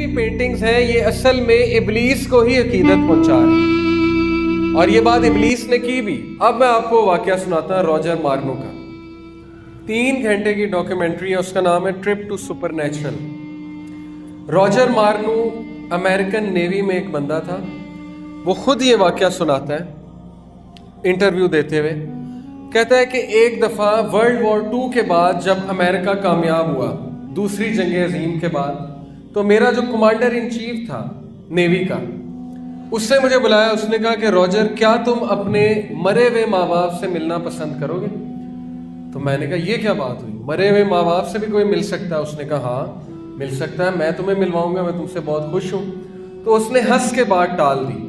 भी पेंटिंग्स हैं ये असल में इबलीस को ही अकीदत पहुंचा रही हैं, और ये बात इबलीस ने की भी। अब मैं आपको वाकया सुनाता हूं रॉजर मार्नो का। 3 घंटे की डॉक्यूमेंट्री है, उसका नाम है trip to supernatural. Roger Morneau American navy में एक बंदा था, वो खुद ये वाकया सुनाता है इंटरव्यू देते हुए। कहता है कि एक दफ़ा वर्ल्ड वॉर 2 के बाद जब अमेरिका कामयाब हुआ दूसरी जंग अजीम के बाद, तो मेरा जो कमांडर इन चीफ था नेवी का, उसने मुझे बुलाया। उसने कहा कि रॉजर, क्या तुम अपने मरे हुए माँ बाप से मिलना पसंद करोगे? तो मैंने कहा ये क्या बात हुई, मरे हुए माँ बाप से भी कोई मिल सकता है? उसने कहा हाँ मिल सकता है, मैं तुम्हें मिलवाऊंगा, मैं तुमसे बहुत खुश हूँ। तो उसने हंस के बात टाल दी।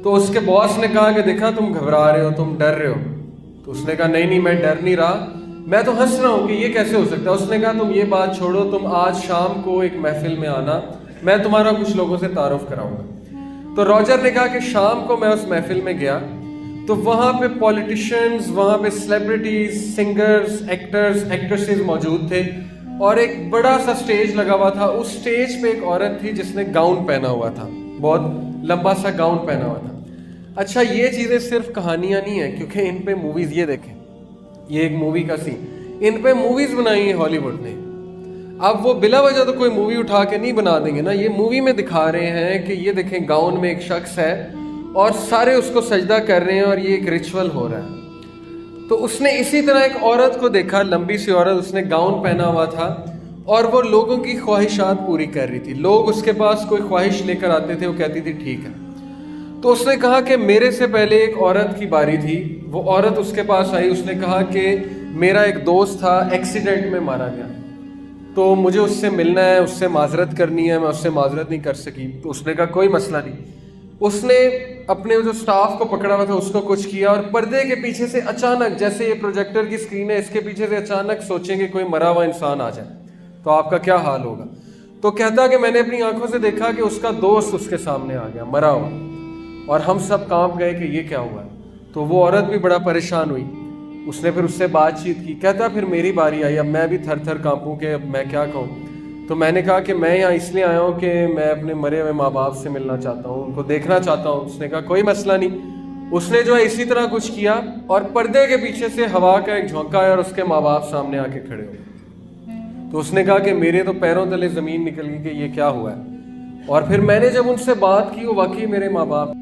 तो उसके बॉस ने कहा कि देखा तुम घबरा रहे हो, तुम डर रहे हो। तो उसने कहा नहीं मैं डर नहीं रहा, मैं तो हंस रहा हूँ कि ये कैसे हो सकता है। उसने कहा तुम ये बात छोड़ो, तुम आज शाम को एक महफिल में आना, मैं तुम्हारा कुछ लोगों से तारुफ कराऊंगा। तो रॉजर ने कहा कि शाम को मैं उस महफिल में गया, तो वहाँ पे पॉलिटिशियंस, वहाँ पे सेलिब्रिटीज, सिंगर्स, एक्टर्स, एक्ट्रेसेस मौजूद थे, और एक बड़ा सा स्टेज लगा हुआ था। उस स्टेज पे एक औरत थी जिसने गाउन पहना हुआ था, बहुत लंबा सा गाउन पहना हुआ था। अच्छा, ये चीज़ें सिर्फ कहानियाँ नहीं है, क्योंकि इन पे मूवीज़, ये देखें, ये एक मूवी का सीन, इन पे मूवीज़ बनाई है हॉलीवुड ने। अब वो बिला वजह तो कोई मूवी उठा के नहीं बना देंगे ना, ये मूवी में दिखा रहे हैं कि ये देखें गाउन में एक शख्स है और सारे उसको सजदा कर रहे हैं और ये एक रिचुअल हो रहा है। तो उसने इसी तरह एक औरत को देखा, लंबी सी औरत, उसने गाउन पहना हुआ था और वो लोगों की ख्वाहिशात पूरी कर रही थी। लोग उसके पास कोई ख्वाहिश लेकर आते थे, वो कहती थी ठीक है। तो उसने कहा कि मेरे से पहले एक औरत की बारी थी, वो औरत उसके पास आई, उसने कहा कि मेरा एक दोस्त था, एक्सीडेंट में मारा गया, तो मुझे उससे मिलना है, उससे माजरत करनी है, मैं उससे माजरत नहीं कर सकी। तो उसने कहा कोई मसला नहीं। उसने अपने जो स्टाफ को पकड़ा हुआ था उसको कुछ किया, और पर्दे के पीछे से अचानक, जैसे ये प्रोजेक्टर की स्क्रीन है, इसके पीछे से अचानक सोचेंगे कोई मरा हुआ इंसान आ जाए तो आपका क्या हाल होगा। तो कहता कि मैंने अपनी आंखों से देखा कि उसका दोस्त उसके सामने आ गया मरा हुआ, और हम सब कांप गए कि ये क्या हुआ है। तो वो औरत भी बड़ा परेशान हुई, उसने फिर उससे बातचीत की। कहता फिर मेरी बारी आई, अब मैं भी थर थर कांपूं कि अब मैं क्या कहूँ। तो मैंने कहा कि मैं यहाँ इसलिए आया हूँ कि मैं अपने मरे हुए माँ बाप से मिलना चाहता हूँ, उनको देखना चाहता हूँ। उसने कहा कोई मसला नहीं। उसने जो है इसी तरह कुछ किया, और पर्दे के पीछे से हवा का एक झोंका आया और उसके माँ बाप सामने आके खड़े हो गए। तो उसने कहा कि मेरे तो पैरों तले ज़मीन निकल गई कि ये क्या हुआ है। और फिर मैंने जब उनसे बात की, वो वाकई मेरे माँ बाप